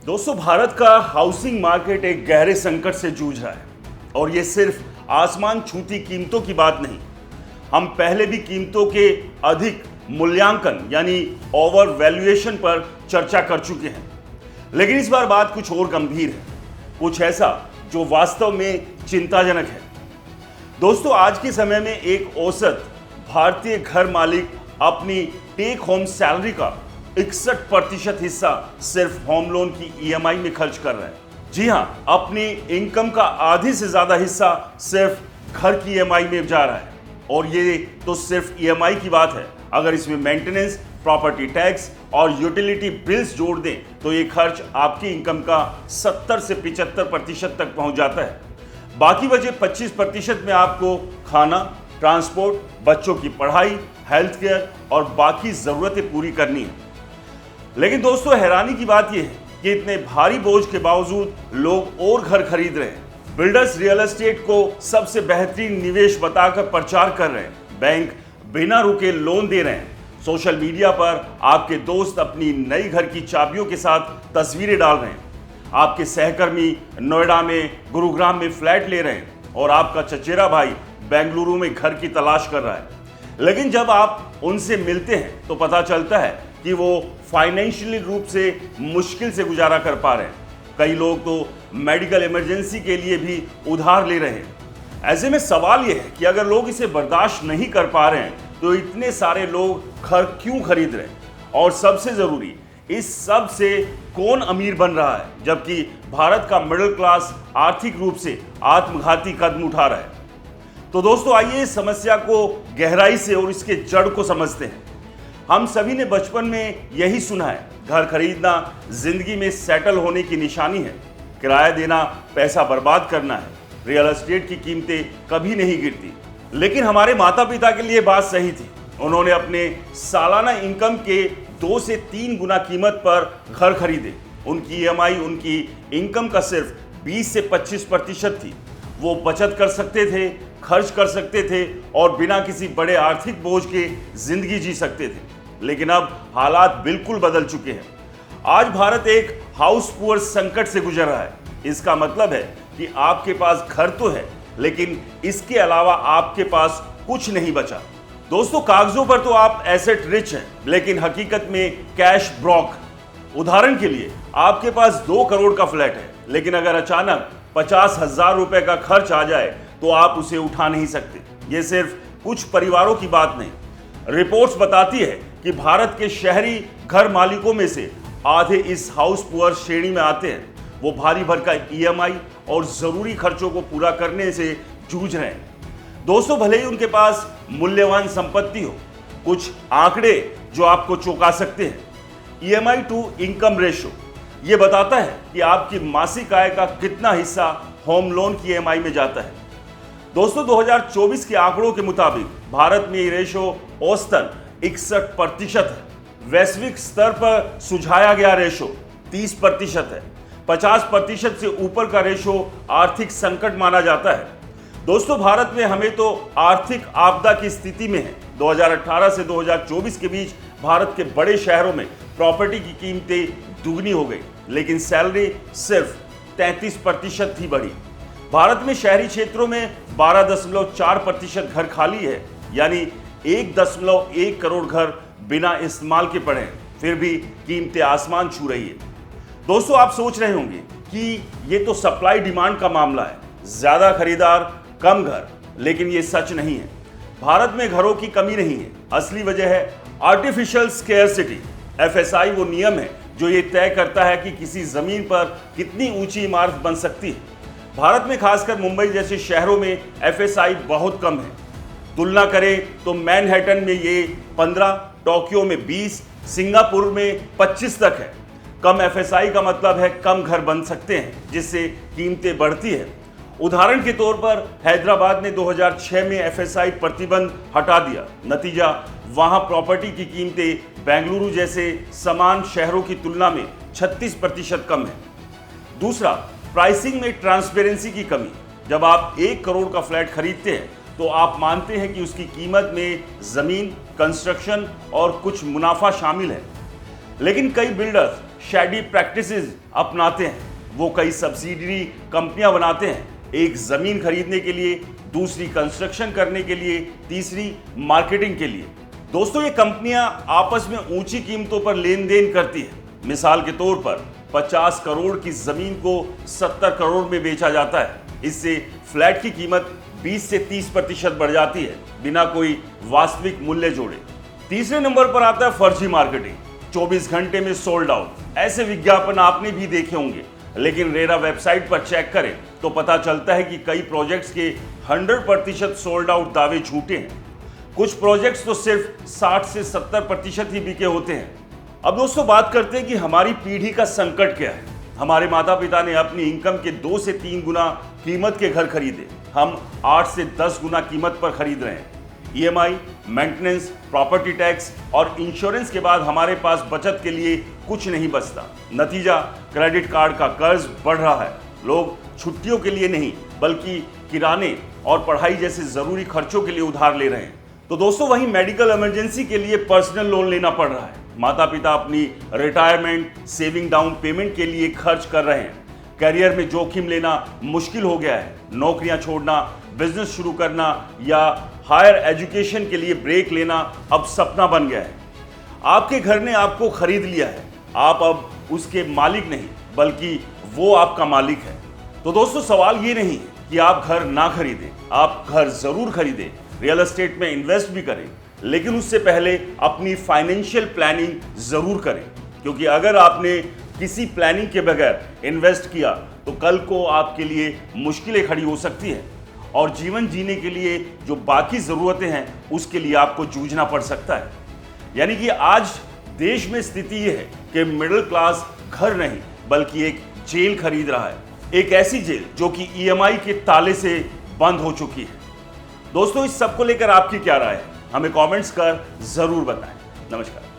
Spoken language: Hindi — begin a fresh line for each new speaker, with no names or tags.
दोस्तों, भारत का हाउसिंग मार्केट एक गहरे संकट से जूझ रहा है और ये सिर्फ आसमान छूती कीमतों की बात नहीं। हम पहले भी कीमतों के अधिक मूल्यांकन यानी ओवर वैल्यूएशन पर चर्चा कर चुके हैं, लेकिन इस बार बात कुछ और गंभीर है, कुछ ऐसा जो वास्तव में चिंताजनक है। दोस्तों, आज के समय में एक औसत भारतीय घर मालिक अपनी टेक होम सैलरी का 61% हिस्सा सिर्फ होम लोन की ईएमआई में खर्च कर रहे हैं। जी हां, अपनी इनकम का आधी से ज्यादा हिस्सा सिर्फ घर की ईएमआई में जा रहा है। और ये तो सिर्फ ईएमआई की बात है। अगर इसमें मेंटेनेंस, प्रॉपर्टी टैक्स और यूटिलिटी बिल्स जोड़ दें तो ये खर्च आपकी इनकम का 70 से 75% तक पहुंच जाता है। बाकी बचे 25% में आपको खाना, ट्रांसपोर्ट, बच्चों की पढ़ाई, हेल्थ केयर और बाकी जरूरतें पूरी करनी है। लेकिन दोस्तों, हैरानी की बात यह है कि इतने भारी बोझ के बावजूद लोग और घर खरीद रहे हैं। बिल्डर्स रियल एस्टेट को सबसे बेहतरीन निवेश बताकर प्रचार कर रहे हैं। बैंक बिना रुके लोन दे रहे हैं। सोशल मीडिया पर आपके दोस्त अपनी नई घर की चाबियों के साथ तस्वीरें डाल रहे हैं। आपके सहकर्मी नोएडा में, गुरुग्राम में फ्लैट ले रहे हैं और आपका चचेरा भाई बेंगलुरु में घर की तलाश कर रहा है। लेकिन जब आप उनसे मिलते हैं तो पता चलता है कि वो फाइनेंशियली रूप से मुश्किल से गुजारा कर पा रहे हैं। कई लोग तो मेडिकल इमरजेंसी के लिए भी उधार ले रहे हैं। ऐसे में सवाल यह है कि अगर लोग इसे बर्दाश्त नहीं कर पा रहे हैं तो इतने सारे लोग घर क्यों खरीद रहे हैं? और सबसे जरूरी, इस सब से कौन अमीर बन रहा है जबकि भारत का मिडिल क्लास आर्थिक रूप से आत्मघाती कदम उठा रहा है? तो दोस्तों, आइए इस समस्या को गहराई से और इसके जड़ को समझते हैं। हम सभी ने बचपन में यही सुना है, घर खरीदना जिंदगी में सेटल होने की निशानी है, किराया देना पैसा बर्बाद करना है, रियल एस्टेट की कीमतें कभी नहीं गिरती। लेकिन हमारे माता पिता के लिए बात सही थी। उन्होंने अपने सालाना इनकम के 2 से 3 गुना कीमत पर घर खरीदे। उनकी ईएमआई उनकी इनकम का सिर्फ 20 से 25% थी। वो बचत कर सकते थे, खर्च कर सकते थे और बिना किसी बड़े आर्थिक बोझ के जिंदगी जी सकते थे। लेकिन अब हालात बिल्कुल बदल चुके हैं। आज भारत एक हाउस पुअर संकट से गुजर रहा है। इसका मतलब है कि आपके पास घर तो है, लेकिन इसके अलावा आपके पास कुछ नहीं बचा। दोस्तों, कागजों पर तो आप एसेट रिच हैं, लेकिन हकीकत में कैश ब्रोक। उदाहरण के लिए, आपके पास 2 करोड़ का फ्लैट है, लेकिन अगर अचानक 50,000 रुपए का खर्च आ जाए तो आप उसे उठा नहीं सकते। ये सिर्फ कुछ परिवारों की बात नहीं। रिपोर्ट्स बताती है कि भारत के शहरी घर मालिकों में से आधे इस हाउस पुअर श्रेणी में आते हैं। वो भारी भरकम ईएमआई और जरूरी खर्चों को पूरा करने से जूझ रहे हैं। दोस्तों, भले ही उनके पास मूल्यवान संपत्ति हो, कुछ आंकड़े जो आपको चौंका सकते हैं। ईएमआई टू इनकम रेशो ये बताता है कि आपकी मासिक आय का कितना हिस्सा होम लोन की ईएमआई में जाता है। दोस्तों, 2024 के आंकड़ों के मुताबिक भारत में ये रेशो औसतन 61% है। वैश्विक स्तर पर सुझाया गया रेशो 30% है। 50% से ऊपर का रेशो आर्थिक संकट माना जाता है। दोस्तों, भारत में हमें तो आर्थिक आपदा की स्थिति में है। 2018 से 2024 के बीच भारत के बड़े शहरों में प्रॉपर्टी की कीमतें दुगनी हो गई, लेकिन सैलरी सिर्फ 33% ही बढ़ी। भारत में शहरी क्षेत्रों में 12.4% घर खाली है, यानी 1.1 करोड़ घर बिना इस्तेमाल के पड़े हैं। फिर भी कीमतें आसमान छू रही है। दोस्तों, आप सोच रहे होंगे कि ये तो सप्लाई डिमांड का मामला है, ज्यादा खरीदार कम घर, लेकिन ये सच नहीं है। भारत में घरों की कमी नहीं है। असली वजह है आर्टिफिशियल स्केर्सिटी। एफएसआई वो नियम है जो ये तय करता है कि किसी जमीन पर कितनी ऊंची इमारत बन सकती है। भारत में खासकर मुंबई जैसे शहरों में एफएसआई बहुत कम है। तुलना करें तो मैनहट्टन में ये 15, टोक्यो में 20, सिंगापुर में 25 तक है। कम एफएसआई का मतलब है कम घर बन सकते हैं, जिससे कीमतें बढ़ती है। उदाहरण के तौर पर हैदराबाद ने 2006 में एफएसआई प्रतिबंध हटा दिया। नतीजा, वहां प्रॉपर्टी की कीमतें बेंगलुरु जैसे समान शहरों की तुलना में 36% कम है। दूसरा, प्राइसिंग में ट्रांसपेरेंसी की कमी। जब आप 1 करोड़ का फ्लैट खरीदते हैं तो आप मानते हैं कि उसकी कीमत में जमीन, कंस्ट्रक्शन और कुछ मुनाफा शामिल है। लेकिन कई बिल्डर्स शैडी प्रैक्टिसेस अपनाते हैं। वो कई सब्सिडियरी कंपनियां बनाते हैं, एक जमीन खरीदने के लिए, दूसरी कंस्ट्रक्शन करने के लिए, तीसरी मार्केटिंग के लिए। दोस्तों, ये कंपनियां आपस में ऊंची कीमतों पर लेन देन करती है। मिसाल के तौर पर 50 करोड़ की जमीन को 70 करोड़ में बेचा जाता है। इससे फ्लैट की कीमत 20 से 30% बढ़ जाती है, बिना कोई वास्तविक मूल्य जोड़े। तीसरे नंबर पर आता है फर्जी मार्केटिंग। 24 घंटे में सोल्ड आउट, ऐसे विज्ञापन आपने भी देखे होंगे, लेकिन रेरा वेबसाइट पर चेक करें तो पता चलता है कि कई प्रोजेक्ट्स के 100% सोल्ड आउट दावे झूठे हैं। कुछ प्रोजेक्ट्स तो सिर्फ 60 से 70% ही बिके होते हैं। अब दोस्तों, बात करते हैं कि हमारी पीढ़ी का संकट क्या है। हमारे माता पिता ने अपनी इनकम के 2 से 3 गुना कीमत के घर खरीदे, हम 8 से 10 गुना कीमत पर खरीद रहे हैं। EMI, मेंटेनेंस, प्रॉपर्टी टैक्स और इंश्योरेंस के बाद हमारे पास बचत के लिए कुछ नहीं बचता। नतीजा, क्रेडिट कार्ड का कर्ज बढ़ रहा है। लोग छुट्टियों के लिए नहीं, बल्कि किराने और पढ़ाई जैसे जरूरी खर्चों के लिए उधार ले रहे हैं। तो दोस्तों, वहीं मेडिकल इमरजेंसी के लिए पर्सनल लोन लेना पड़ रहा है। माता पिता अपनी रिटायरमेंट सेविंग डाउन पेमेंट के लिए खर्च कर रहे हैं। करियर में जोखिम लेना मुश्किल हो गया है। नौकरियां छोड़ना, बिजनेस शुरू करना या हायर एजुकेशन के लिए ब्रेक लेना अब सपना बन गया है। आपके घर ने आपको खरीद लिया है, आप अब उसके मालिक नहीं, बल्कि वो आपका मालिक है। तो दोस्तों, सवाल ये नहीं कि आप घर ना खरीदें, आप घर जरूर खरीदें, रियल एस्टेट में इन्वेस्ट भी करें, लेकिन उससे पहले अपनी फाइनेंशियल प्लानिंग जरूर करें। क्योंकि अगर आपने किसी प्लानिंग के बगैर इन्वेस्ट किया तो कल को आपके लिए मुश्किलें खड़ी हो सकती हैं, और जीवन जीने के लिए जो बाकी ज़रूरतें हैं उसके लिए आपको जूझना पड़ सकता है। यानी कि आज देश में स्थिति यह है कि मिडिल क्लास घर नहीं, बल्कि एक जेल खरीद रहा है। एक ऐसी जेल जो कि EMI के ताले से बंद हो चुकी है। दोस्तों, इस सब को लेकर आपकी क्या राय है? हमें कमेंट्स कर जरूर बताएं। नमस्कार।